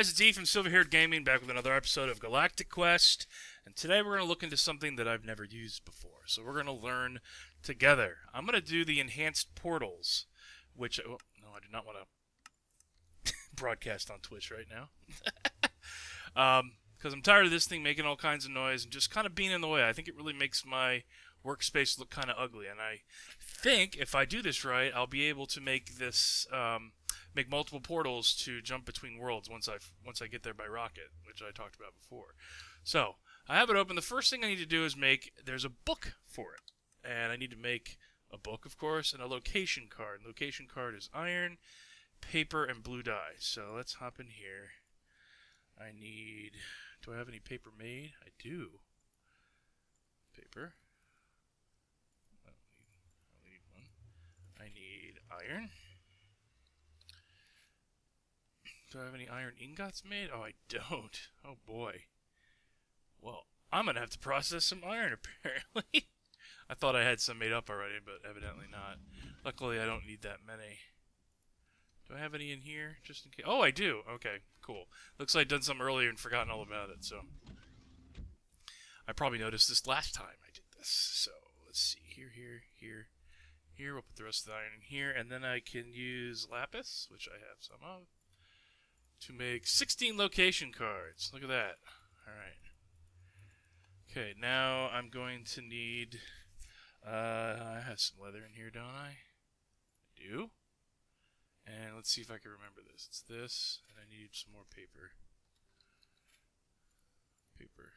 guys, it's E from Silverhaired Gaming, back with another episode of Galactic Quest, and today we're going to look into something that I've never used before, so we're going to learn together. I'm going to do the enhanced portals, which, oh, no, I do not want to broadcast on Twitch right now, because I'm tired of this thing making all kinds of noise and just kind of being in the way. I think it really makes my workspace look kind of ugly, and I think if I do this right, I'll be able to make this, make multiple portals to jump between worlds once I get there by rocket, which I talked about before. So I have it open. The first thing I need to do is there's a book for it, and I need to make a book, of course, and a location card. Location card is iron, paper, and blue dye. So let's hop in here. Do I have any paper made? I do. Paper. I'll need one. I need iron. Do I have any iron ingots made? Oh, I don't. Oh, boy. Well, I'm going to have to process some iron, apparently. I thought I had some made up already, but evidently not. Luckily, I don't need that many. Do I have any in here, just in case? Oh, I do. Okay, cool. Looks like I'd done some earlier and forgotten all about it, so. I probably noticed this last time I did this. So, let's see. Here. We'll put the rest of the iron in here, and then I can use lapis, which I have some of, to make 16 location cards. Look at that. Alright. Okay, now I'm going to need... I have some leather in here, don't I? I do. And let's see if I can remember this. It's this, and I need some more paper. Paper.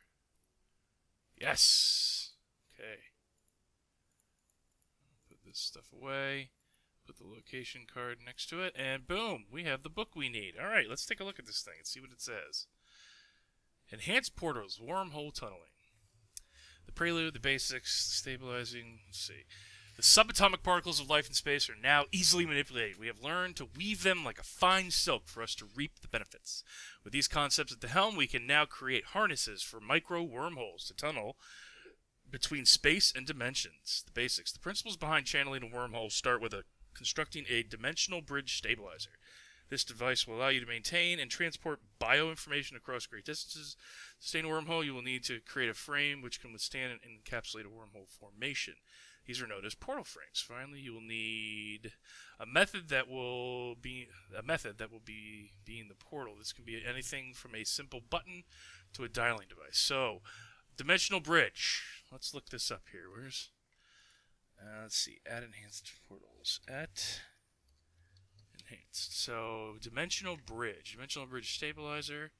Yes! Okay. Put this stuff away. Put the location card next to it, and boom, we have the book we need. Alright, let's take a look at this thing and see what it says. Enhanced portals, wormhole tunneling. The prelude, the basics, the stabilizing, let's see. The subatomic particles of life and space are now easily manipulated. We have learned to weave them like a fine silk for us to reap the benefits. With these concepts at the helm, we can now create harnesses for micro wormholes to tunnel between space and dimensions. The basics. The principles behind channeling a wormhole start with constructing a dimensional bridge stabilizer. This device will allow you to maintain and transport bioinformation across great distances. To sustain a wormhole, you will need to create a frame which can withstand and encapsulate a wormhole formation. These are known as portal frames. Finally, you will need a method that will be being the portal. This can be anything from a simple button to a dialing device. So, dimensional bridge. Let's look this up here. Let's see, add enhanced portals. At enhanced. So, dimensional bridge stabilizer.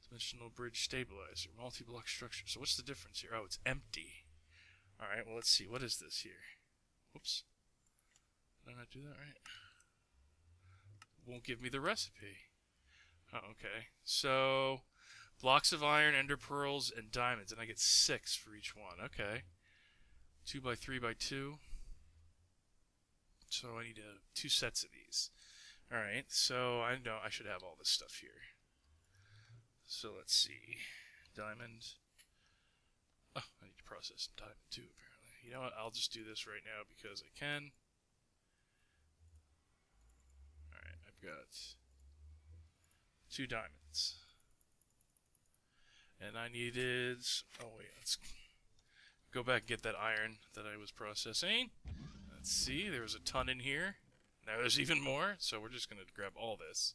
Dimensional bridge stabilizer, multi-block structure. So what's the difference here? Oh, it's empty. Alright, well let's see. What is this here? Whoops. Did I not do that right? Won't give me the recipe. Oh, okay. So, blocks of iron, ender pearls, and diamonds. And I get 6 for each one. Okay. 2 by 3 by 2. So I need 2 sets of these. Alright, so I know I should have all this stuff here. So let's see. Diamond. Oh, I need to process some diamond too, apparently. You know what? I'll just do this right now because I can. Alright, I've got 2 diamonds. And I needed... Oh, wait. Let's go back and get that iron that I was processing. Let's see. There was a ton in here. Now there's even more. So we're just going to grab all this.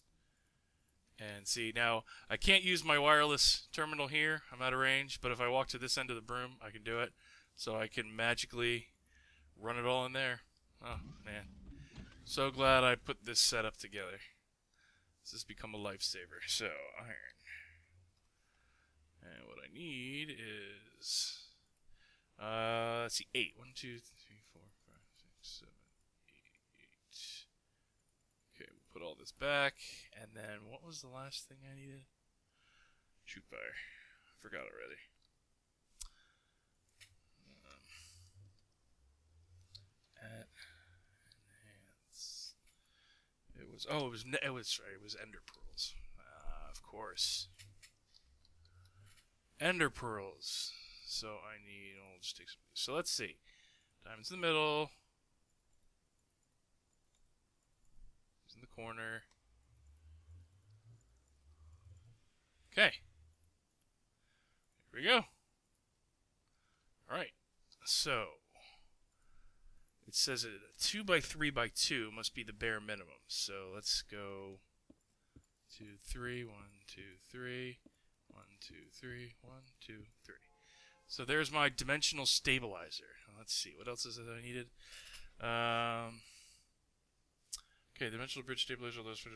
And see, now, I can't use my wireless terminal here. I'm out of range. But if I walk to this end of the broom, I can do it. So I can magically run it all in there. Oh, man. So glad I put this setup together. This has become a lifesaver. So, iron. And what I need is... let's see, 8. 1, 2, 3, 4, 5, 6, 7, 8. Okay, we'll put all this back. And then, what was the last thing I needed? Shoot fire. I forgot already. Enhance. It was ender pearls. Of course. Ender pearls. So I'll just take some of these. So let's see. Diamonds in the middle. in the corner. Okay. Here we go. Alright. So, it says a 2 by 3 by 2 must be the bare minimum. So let's go 2, 3, 1, 2, 3, 1, 2, 3, 1, 2, 3. So there's my dimensional stabilizer. Let's see, what else is it that I needed? Okay, dimensional bridge stabilizer allows for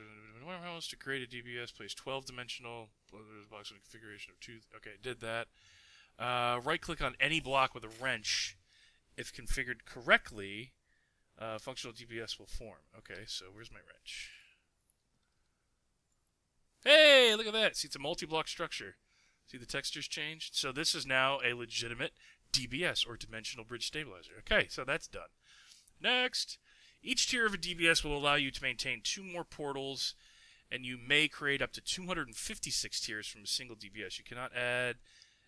wormholes to create a DBS. Place 12 dimensional blocks with a configuration of 2. Okay, did that. Right-click on any block with a wrench. If configured correctly, functional DBS will form. Okay, so where's my wrench? Hey, look at that. See, it's a multi-block structure. See the textures changed? So this is now a legitimate DBS, or dimensional bridge stabilizer. Okay, so that's done. Next, each tier of a DBS will allow you to maintain 2 more portals, and you may create up to 256 tiers from a single DBS. You cannot add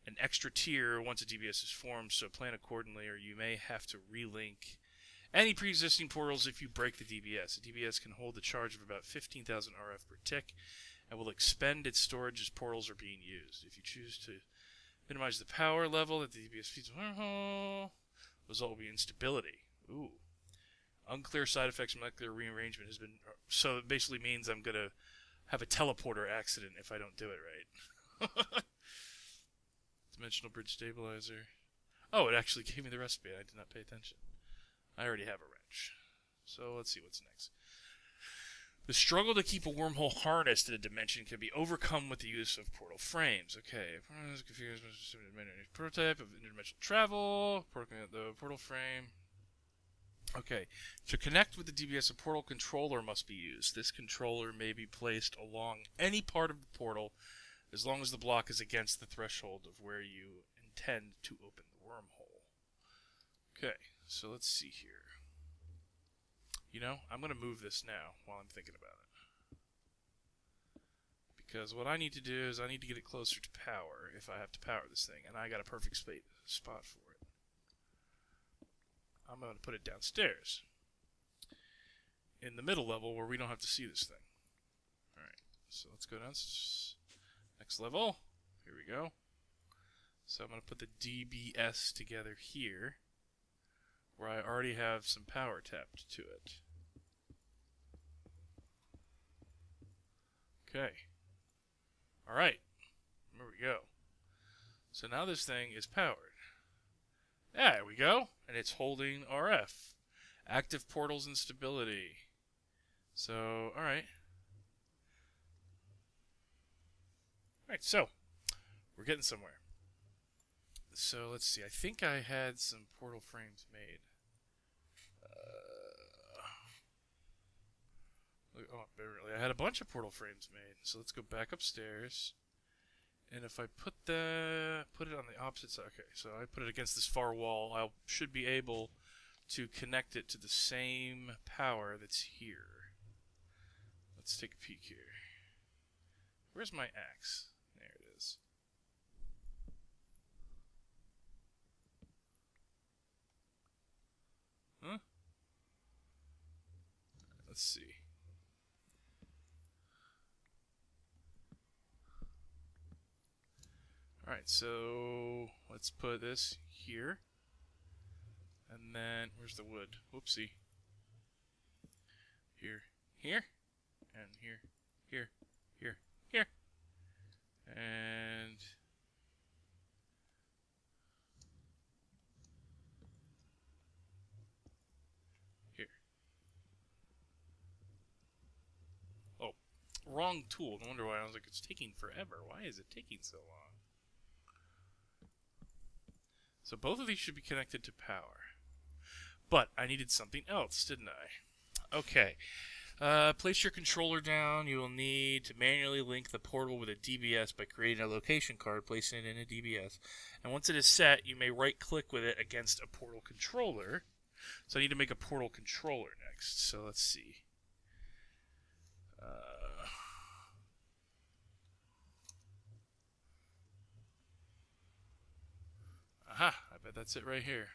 an extra tier once a DBS is formed, so plan accordingly, or you may have to relink any pre-existing portals if you break the DBS. A DBS can hold a charge of about 15,000 RF per tick, and will expend its storage as portals are being used. If you choose to minimize the power level that the DBS feeds, the result will be instability. Ooh. Unclear side effects from molecular rearrangement has been... So it basically means I'm going to have a teleporter accident if I don't do it right. Dimensional bridge stabilizer. Oh, it actually gave me the recipe. I did not pay attention. I already have a wrench. So let's see what's next. The struggle to keep a wormhole harnessed in a dimension can be overcome with the use of portal frames. Okay, prototype of interdimensional travel. The portal frame. Okay, to connect with the DBS, a portal controller must be used. This controller may be placed along any part of the portal as long as the block is against the threshold of where you intend to open the wormhole. Okay, so let's see here. You know, I'm going to move this now while I'm thinking about it. Because what I need to do is I need to get it closer to power if I have to power this thing. And I got a perfect spot for it. I'm going to put it downstairs. In the middle level where we don't have to see this thing. Alright, so let's go down. Next level. Here we go. So I'm going to put the DBS together here, where I already have some power tapped to it. Okay. Alright. There we go. So now this thing is powered. There we go. And it's holding RF. Active portals and stability. So, alright. Alright, so we're getting somewhere. So let's see. I think I had some portal frames made. I had a bunch of portal frames made. So let's go back upstairs. And if I put it on the opposite side. Okay, so I put it against this far wall. I should be able to connect it to the same power that's here. Let's take a peek here. Where's my axe? There it is. Huh? Let's see. Alright, so let's put this here. And then, where's the wood? Whoopsie. Here, here, and here, here, here, here. And here. Oh, wrong tool. No wonder why. I was like, it's taking forever. Why is it taking so long? So both of these should be connected to power. But I needed something else, didn't I? Okay. Place your controller down. You will need to manually link the portal with a DBS by creating a location card, placing it in a DBS. And once it is set, you may right-click with it against a portal controller. So I need to make a portal controller next. So let's see. Aha, I bet that's it right here.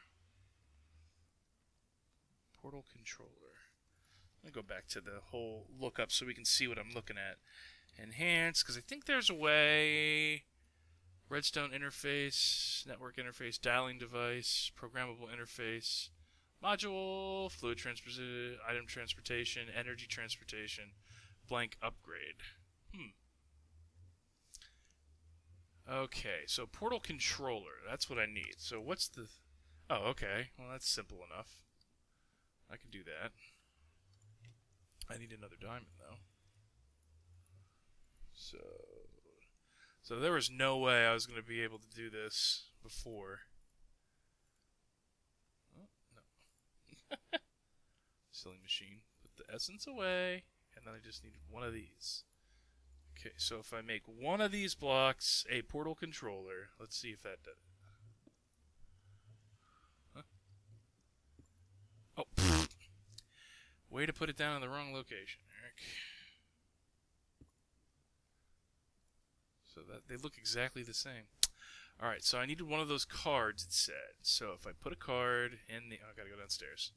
Portal controller. Let me go back to the whole lookup so we can see what I'm looking at. Enhance, because I think there's a way. Redstone interface, network interface, dialing device, programmable interface, module, fluid transportation, item transportation, energy transportation, blank upgrade. Okay, so portal controller, that's what I need. So what's the... Oh, okay. Well, that's simple enough. I can do that. I need another diamond, though. So there was no way I was going to be able to do this before. Oh, no. Silly machine. Put the essence away, and then I just needed one of these. Okay, so if I make one of these blocks a portal controller, let's see if that does it. Huh? Oh, pfft. Way to put it down in the wrong location, Eric. So that they look exactly the same. Alright, so I needed one of those cards, it said. So if I put a card in the... Oh, I gotta go downstairs.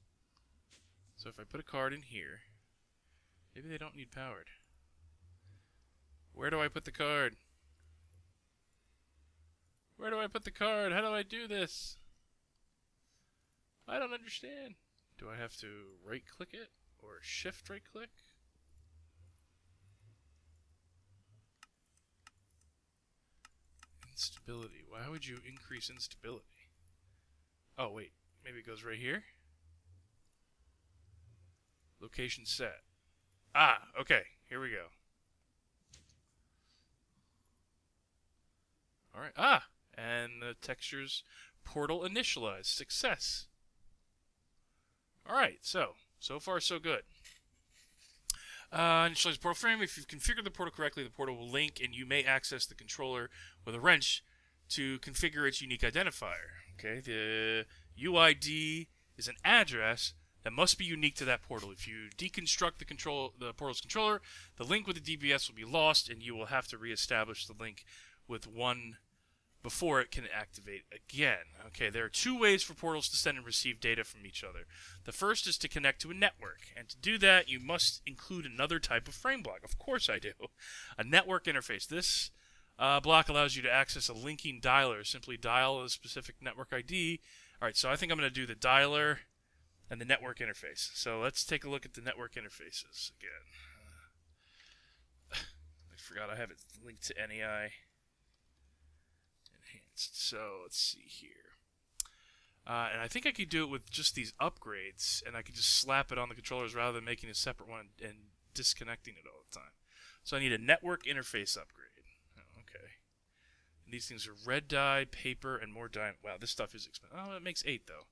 So if I put a card in here, maybe they don't need powered. Where do I put the card? Where do I put the card? How do I do this? I don't understand. Do I have to right-click it? Or shift right-click? Instability. Why would you increase instability? Oh, wait. Maybe it goes right here? Location set. Ah, okay. Here we go. Alright. Ah! And the texture's portal initialized. Success. Alright, so far so good. Initialize portal frame. If you've configured the portal correctly, the portal will link and you may access the controller with a wrench to configure its unique identifier. Okay, the UID is an address that must be unique to that portal. If you deconstruct the portal's controller, the link with the DBS will be lost and you will have to reestablish the link with one before it can activate again. Okay, there are two ways for portals to send and receive data from each other. The first is to connect to a network, and to do that, you must include another type of frame block. Of course I do. A network interface. This block allows you to access a linking dialer. Simply dial a specific network ID. Alright, so I think I'm going to do the dialer and the network interface. So let's take a look at the network interfaces again. I forgot I have it linked to NEI. So let's see here. And I think I could do it with just these upgrades, and I could just slap it on the controllers rather than making a separate one and disconnecting it all the time. So I need a network interface upgrade. Oh, okay. And these things are red dye, paper, and more diamond. Wow, this stuff is expensive. Oh, it makes 8 though.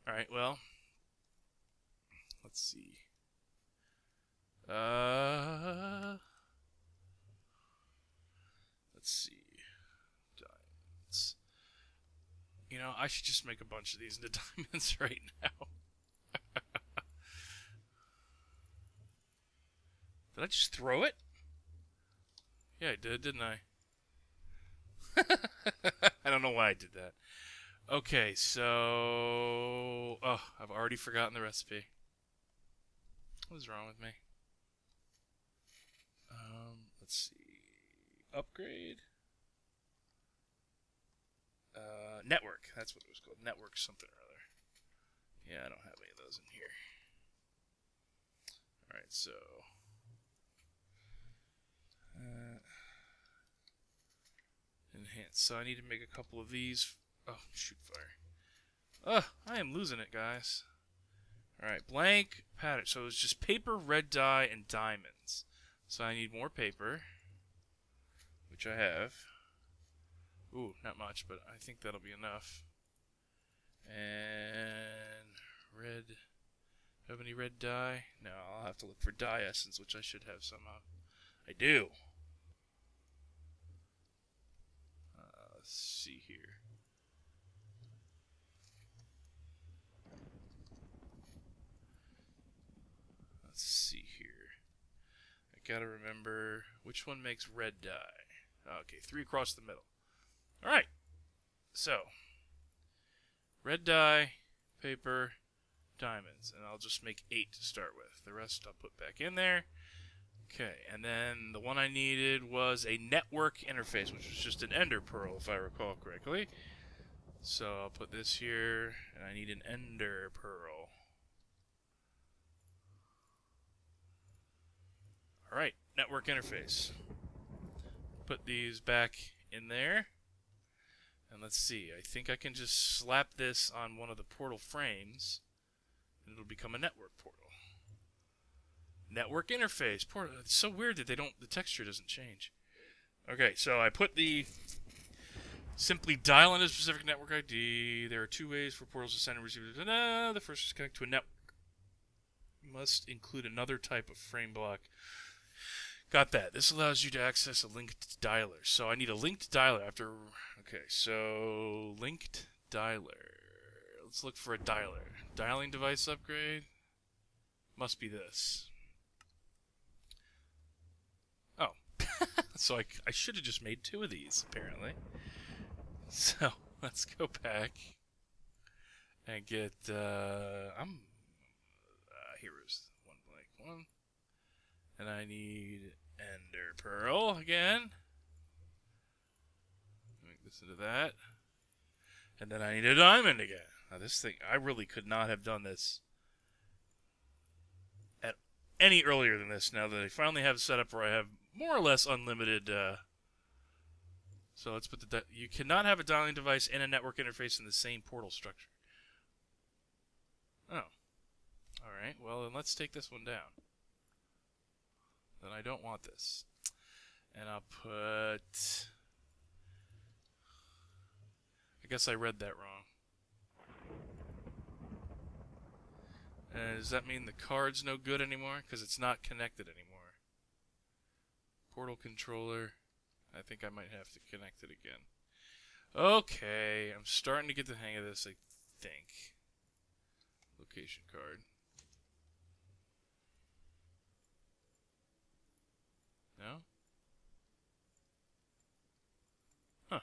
Alright, well. Let's see. Let's see. You know, I should just make a bunch of these into diamonds right now. Did I just throw it? Yeah, I did, didn't I? I don't know why I did that. Okay, so... Oh, I've already forgotten the recipe. What's wrong with me? Let's see. Upgrade. Network. That's what it was called. Network something or other. Yeah, I don't have any of those in here. Alright, so... enhance. So I need to make a couple of these. Oh, shoot fire. Ugh, I am losing it, guys. Alright, blank pattern. So it's just paper, red dye, and diamonds. So I need more paper, which I have. Ooh, not much, but I think that'll be enough. And red. Do I have any red dye? No, I'll have to look for dye essence, which I should have somehow. I do. Let's see here. Let's see here. I gotta remember which one makes red dye. Okay, 3 across the middle. Alright, so red dye, paper, diamonds, and I'll just make 8 to start with. The rest I'll put back in there. Okay, and then the one I needed was a network interface, which was just an ender pearl, if I recall correctly. So I'll put this here, and I need an ender pearl. Alright, network interface. Put these back in there. And let's see, I think I can just slap this on one of the portal frames, and it'll become a network portal. Network interface. Portal. It's so weird that the texture doesn't change. Okay, so I put simply dial in a specific network ID. There are 2 ways for portals to send and receive. The first is connect to a network. Must include another type of frame block. Got that. This allows you to access a linked dialer. So I need a linked dialer after... Okay, so linked dialer. Let's look for a dialer. Dialing device upgrade. Must be this. Oh. So I should have just made 2 of these, apparently. So, let's go back and get... here's one blank one. And I need ender pearl again. Make this into that. And then I need a diamond again. Now this thing, I really could not have done this at any earlier than this, now that I finally have it set up where I have more or less unlimited... So let's put you cannot have a dialing device and a network interface in the same portal structure. Oh. Alright, well then let's take this one down. Then I don't want this. And I'll put... I guess I read that wrong. And does that mean the card's no good anymore? Because it's not connected anymore. Portal controller. I think I might have to connect it again. Okay, I'm starting to get the hang of this, I think. Location card. No? Huh.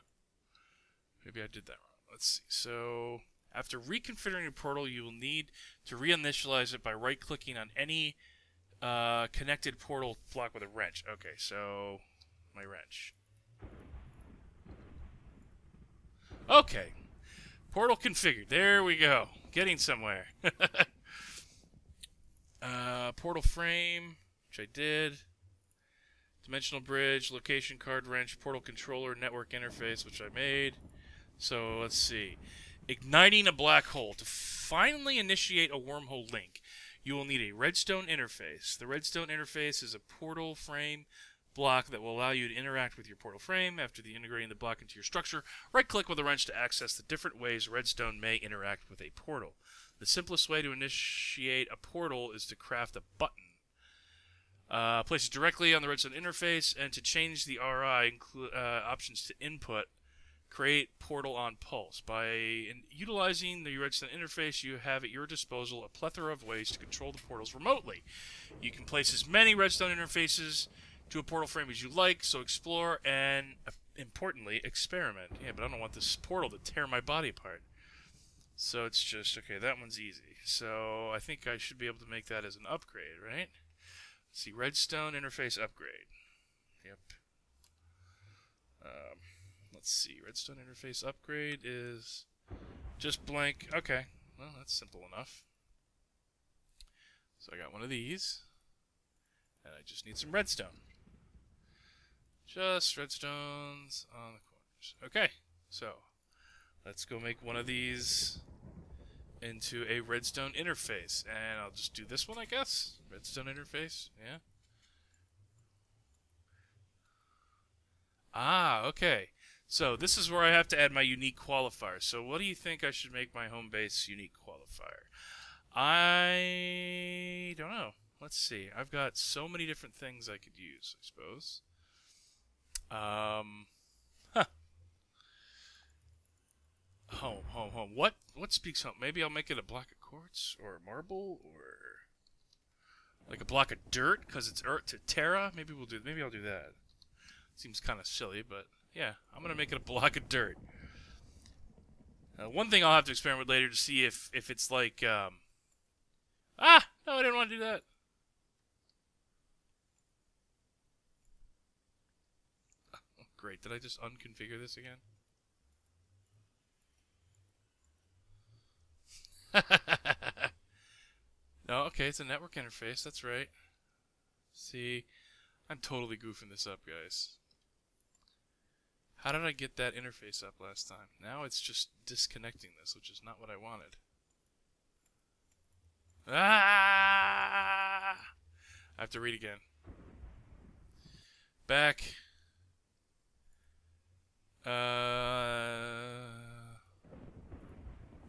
Maybe I did that wrong. Let's see. So, after reconfiguring your portal, you will need to reinitialize it by right-clicking on any connected portal block with a wrench. Okay, so my wrench. Okay. Portal configured. There we go. Getting somewhere. Portal frame, which I did. Dimensional bridge, location card wrench, portal controller, network interface, which I made. So let's see. Igniting a black hole. To finally initiate a wormhole link, you will need a redstone interface. The redstone interface is a portal frame block that will allow you to interact with your portal frame. After integrating the block into your structure, right-click with a wrench to access the different ways redstone may interact with a portal. The simplest way to initiate a portal is to craft a button. Place it directly on the redstone interface, and to change the RI, options to input, create portal on pulse. By utilizing the redstone interface, you have at your disposal a plethora of ways to control the portals remotely. You can place as many redstone interfaces to a portal frame as you like, so explore and, importantly, experiment. Yeah, but I don't want this portal to tear my body apart. So it's just, okay, that one's easy. So I think I should be able to make that as an upgrade, right? Let's see, redstone interface upgrade. Yep. Let's see, redstone interface upgrade is just blank. Okay, well, that's simple enough. So I got one of these, and I just need some redstone. Just redstones on the corners. Okay, so let's go make one of these into a redstone interface. And I'll just do this one, I guess. Redstone interface, yeah. Ah, okay. So this is where I have to add my unique qualifier. So what do you think I should make my home base unique qualifier? I don't know. Let's see. I've got so many different things I could use, I suppose. Home. What speaks home? Maybe I'll make it a block of quartz or marble or like a block of dirt because it's earth to Terra. Maybe I'll do that. Seems kind of silly, but yeah, I'm gonna make it a block of dirt. One thing I'll have to experiment with later to see if it's like Ah! No, I didn't want to do that. Oh, great. Did I just unconfigure this again? No, okay, it's a network interface. That's right. See, I'm totally goofing this up, guys. How did I get that interface up last time? Now it's just disconnecting this, which is not what I wanted. Ah! I have to read again. Back.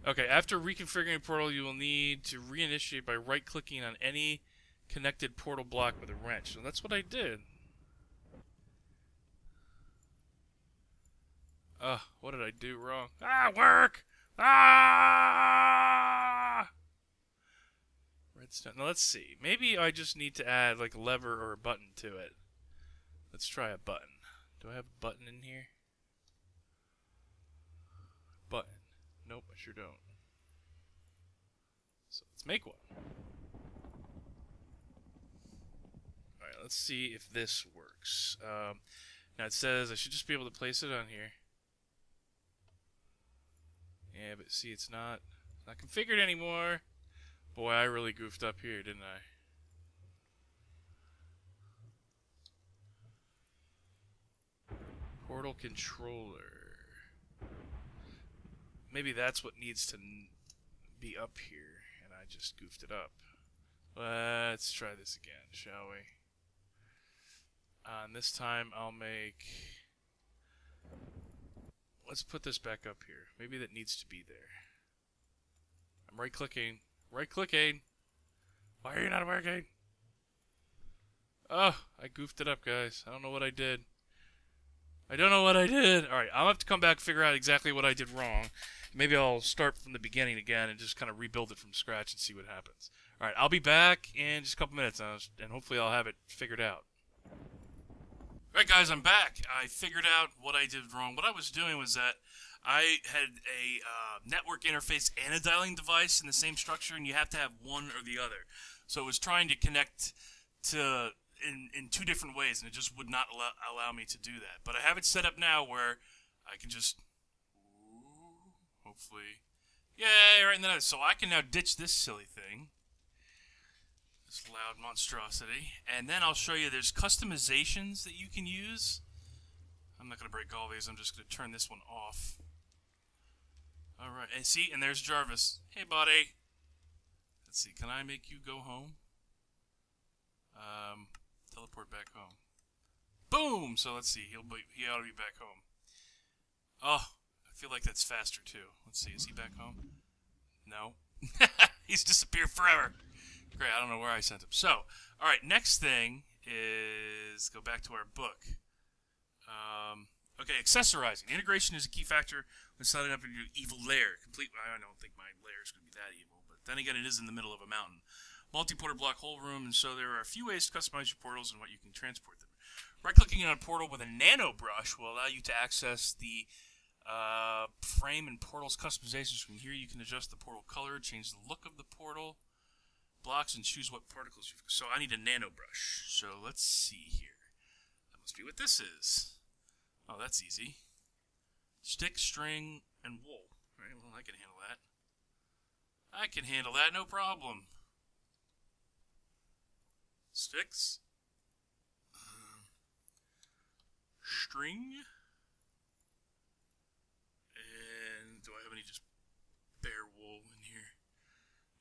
Okay, after reconfiguring Portal, you will need to reinitiate by right-clicking on any connected Portal block with a wrench. So that's what I did. What did I do wrong? Ah, work! Ah! Redstone. Now let's see. Maybe I just need to add like a lever or a button to it. Let's try a button. Do I have a button in here? Button. Nope, I sure don't. So let's make one. Alright, let's see if this works. Now it says I should just be able to place it on here. Yeah, but see, it's not configured anymore. Boy, I really goofed up here, didn't I? Portal controller. Maybe that's what needs to be up here, and I just goofed it up. Let's try this again, shall we? And this time I'll make... Let's put this back up here. Maybe that needs to be there. I'm right-clicking. Right-clicking! Why are you not working? Oh, I goofed it up, guys. I don't know what I did. I don't know what I did. Alright, I'll have to come back and figure out exactly what I did wrong. Maybe I'll start from the beginning again and just kind of rebuild it from scratch and see what happens. Alright, I'll be back in just a couple minutes, and hopefully I'll have it figured out. Alright guys, I'm back. I figured out what I did wrong. What I was doing was that I had a network interface and a dialing device in the same structure, and you have to have one or the other. So it was trying to connect to in two different ways, and it just would not allow me to do that. But I have it set up now where I can just... hopefully... Yay! Right in the net. So I can now ditch this silly thing. This loud monstrosity. And then I'll show you there's customizations that you can use. I'm not going to break all these. I'm just going to turn this one off. Alright. And see? And there's Jarvis. Hey, buddy. Let's see. Can I make you go home? Teleport back home. Boom! So let's see. He ought to be back home. Oh, I feel like that's faster too. Let's see. Is he back home? No. He's disappeared forever. Great. I don't know where I sent him. So, alright. Next thing is go back to our book. Okay, accessorizing. Integration is a key factor when setting up a new evil lair. I don't think my lair is going to be that evil, but then again, it is in the middle of a mountain. Multi-portal block whole room, and so there are a few ways to customize your portals and what you can transport them. Right-clicking on a portal with a nano brush will allow you to access the frame and portals customizations. From here, you can adjust the portal color, change the look of the portal blocks, and choose what particles you've... So I need a nano brush. So let's see here. That must be what this is. Oh, that's easy. Stick, string, and wool. All right, well, I can handle that. I can handle that, no problem. Sticks. String. And do I have any just bare wool in here?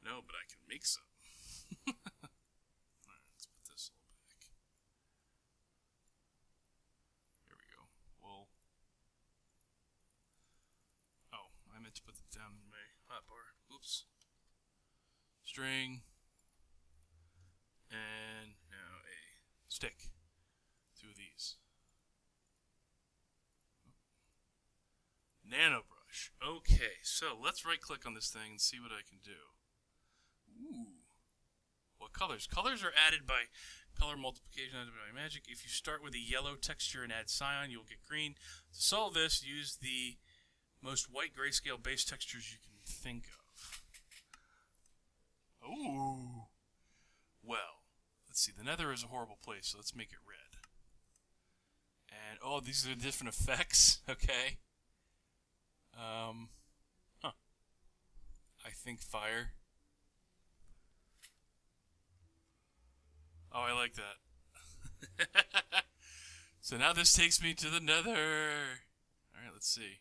No, but I can make some. Alright, let's put this all back. There we go. Wool. Oh, I meant to put it down in my hotbar. Oops. String. And now a stick. Two of these. Nano brush. Okay, so let's right click on this thing and see what I can do. Ooh. What colors? Colors are added by color multiplication added by magic. If you start with a yellow texture and add cyan, you'll get green. To solve this, use the most white grayscale base textures you can think of. Ooh. Well, let's see. The nether is a horrible place, so let's make it red. And, oh, these are different effects. Okay. Huh. I think fire. Oh, I like that. So now this takes me to the nether. Alright, let's see.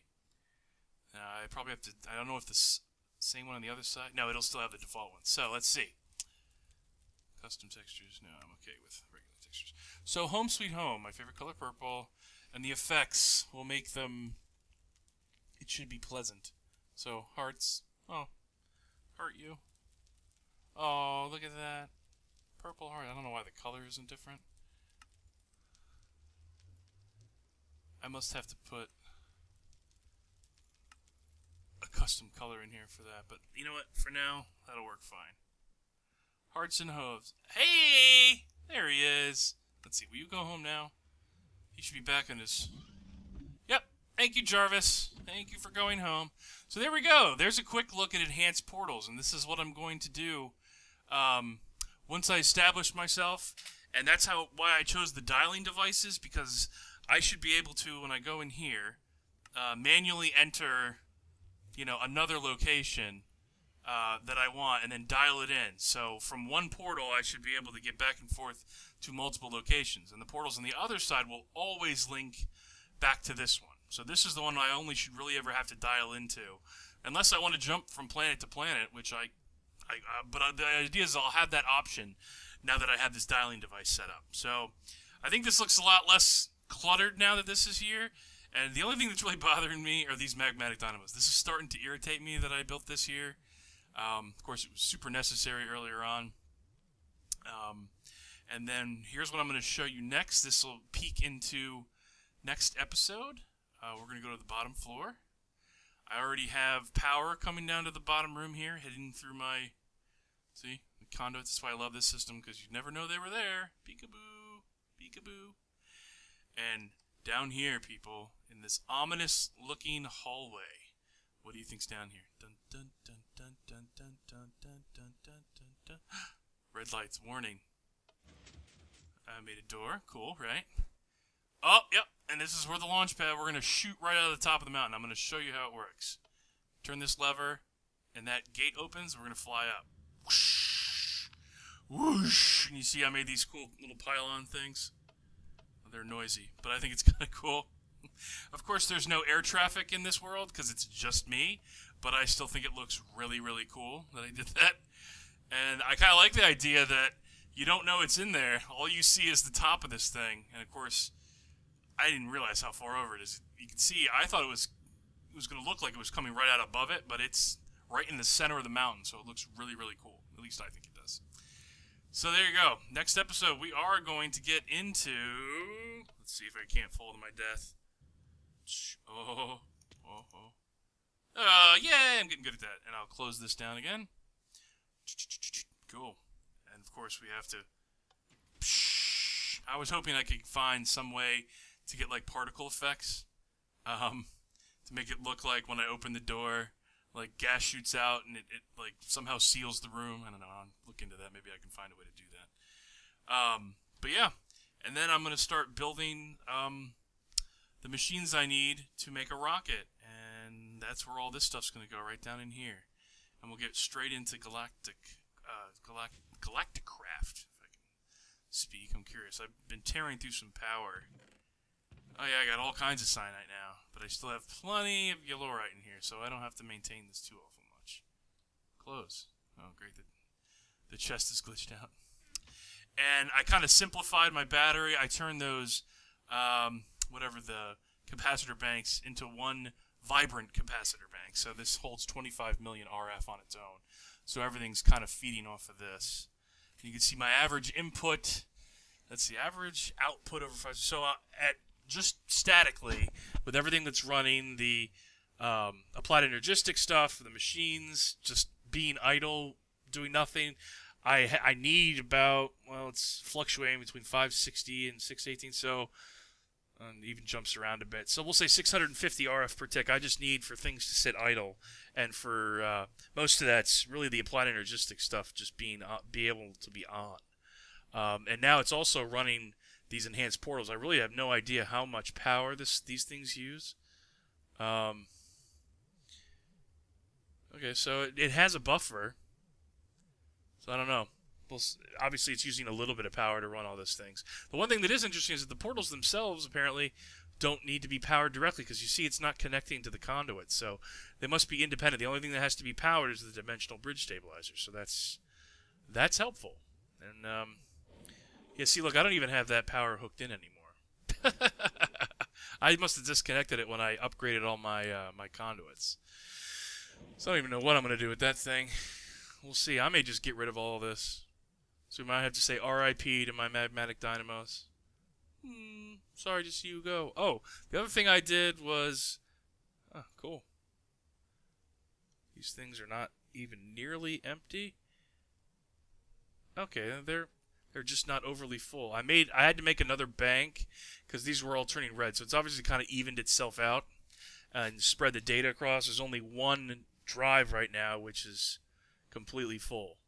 I probably have to... I don't know if the same one on the other side... No, it'll still have the default one. So, let's see. Custom textures. No, I'm okay with regular textures. So, Home Sweet Home. My favorite color, purple. And the effects will make them... It should be pleasant. So, hearts. Oh. Heart you. Oh, look at that. Purple heart. I don't know why the color isn't different. I must have to put a custom color in here for that. But you know what? For now, that'll work fine. Hearts and hooves. Hey! There he is. Let's see. Will you go home now? He should be back on his... Yep. Thank you, Jarvis. Thank you for going home. So there we go. There's a quick look at enhanced portals. And this is what I'm going to do once I establish myself. And that's why I chose the dialing devices, because I should be able to, when I go in here, manually enter, you know, another location that I want, and then dial it in. So from one portal, I should be able to get back and forth to multiple locations. And the portals on the other side will always link back to this one. So this is the one I only should really ever have to dial into, unless I want to jump from planet to planet, which but the idea is I'll have that option now that I have this dialing device set up. So I think this looks a lot less cluttered now that this is here. And the only thing that's really bothering me are these magmatic dynamos. This is starting to irritate me that I built this here. Of course, it was super necessary earlier on. And then here's what I'm going to show you next. This will peek into next episode. We're going to go to the bottom floor. I already have power coming down to the bottom room here, heading through my, see, the conduits. That's why I love this system, because you never know they were there. Peekaboo, peekaboo. And down here, people, in this ominous-looking hallway, what do you think's down here? Dun dun dun dun dun dun dun dun dun dun dun dun. Red lights, warning. I made a door. Cool, right? Oh, yep. And this is where the launch pad, we're going to shoot right out of the top of the mountain. I'm going to show you how it works. Turn this lever, and that gate opens, and we're going to fly up. Whoosh! Whoosh! And you see I made these cool little pylon things. They're noisy, but I think it's kind of cool. Of course, there's no air traffic in this world, because it's just me, but I still think it looks really, really cool that I did that. And I kind of like the idea that you don't know it's in there. All you see is the top of this thing, and of course... I didn't realize how far over it is. You can see, I thought it was going to look like it was coming right out above it, but it's right in the center of the mountain, so it looks really, really cool. At least I think it does. So there you go. Next episode, we are going to get into... Let's see if I can't fall to my death. Oh, oh, oh. Yeah, I'm getting good at that. And I'll close this down again. Cool. And, of course, we have to... I was hoping I could find some way to get like particle effects, to make it look like when I open the door, like gas shoots out and it like somehow seals the room. I don't know. I'll look into that. Maybe I can find a way to do that. But yeah, and then I'm gonna start building the machines I need to make a rocket, and that's where all this stuff's gonna go, right down in here, and we'll get straight into Galactic Craft. If I can speak, I'm curious. I've been tearing through some power. Oh yeah, I got all kinds of cyanite now, but I still have plenty of yellorite in here, so I don't have to maintain this too awful much. Close. Oh, great. The chest is glitched out. And I kind of simplified my battery. I turned those, whatever the capacitor banks, into one vibrant capacitor bank. So this holds 25 million RF on its own. So everything's kind of feeding off of this. And you can see my average input. That's the average output over 5. So at just statically, with everything that's running, the applied energistic stuff, the machines just being idle, doing nothing, I need about, well, it's fluctuating between 560 and 618, so And even jumps around a bit. So we'll say 650 RF per tick I just need for things to sit idle. And for most of that's really the applied energistic stuff just be able to be on. And now it's also running these enhanced portals. I really have no idea how much power these things use. Okay, so it has a buffer. So I don't know. Well, obviously, it's using a little bit of power to run all these things. The one thing that is interesting is that the portals themselves apparently don't need to be powered directly, because you see it's not connecting to the conduit. So they must be independent. The only thing that has to be powered is the dimensional bridge stabilizer. So that's helpful. And yeah, see, look, I don't even have that power hooked in anymore. I must have disconnected it when I upgraded all my my conduits. So I don't even know what I'm going to do with that thing. We'll see. I may just get rid of all of this. So we might have to say R.I.P. to my magmatic dynamos. Sorry to see you go. Oh, the other thing I did was... Oh, cool. These things are not even nearly empty. Okay, they're just not overly full. I had to make another bank because these were all turning red. So it's obviously kind of evened itself out and spread the data across. There's only one drive right now, which is completely full.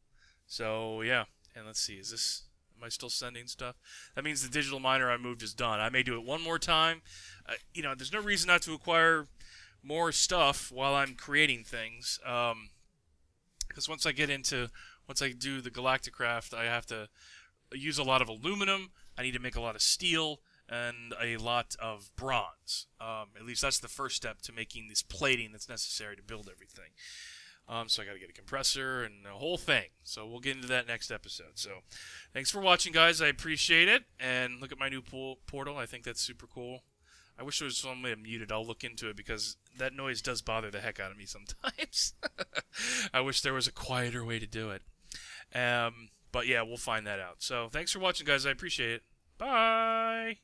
So, yeah. And let's see, am I still sending stuff? That means the digital miner I moved is done. I may do it one more time. You know, there's no reason not to acquire more stuff while I'm creating things. Because once I do the Galactic Craft, I have to use a lot of aluminum. I need to make a lot of steel and a lot of bronze. At least that's the first step to making this plating that's necessary to build everything. So I got to get a compressor and the whole thing. So we'll get into that next episode. So thanks for watching, guys. I appreciate it. And look at my new portal. I think that's super cool. I wish there was some way muted. I'll look into it because that noise does bother the heck out of me sometimes. I wish there was a quieter way to do it. But yeah, we'll find that out. So thanks for watching, guys. I appreciate it. Bye.